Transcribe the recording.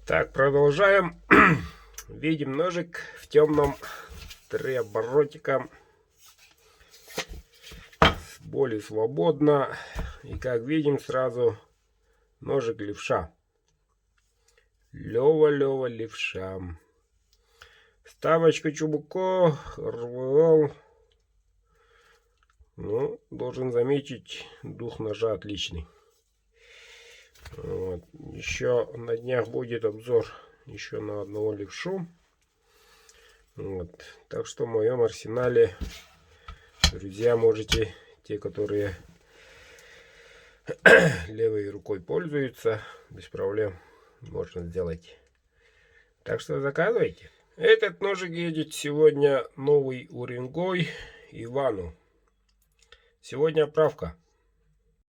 Так, продолжаем. Видим ножик в темном, 3 оборотика. Более свободно. И как видим, сразу ножик левша. Лева левша. Ставочка чубуко, РВЛ. Ну, должен заметить, дух ножа отличный. Вот. Еще на днях будет обзор еще на одного левшу. Вот. Так что в моем арсенале, друзья, можете, те, которые левой рукой пользуются, без проблем можно сделать. Так что заказывайте. Этот ножик едет сегодня новый Уренгой Ивану. Сегодня отправка.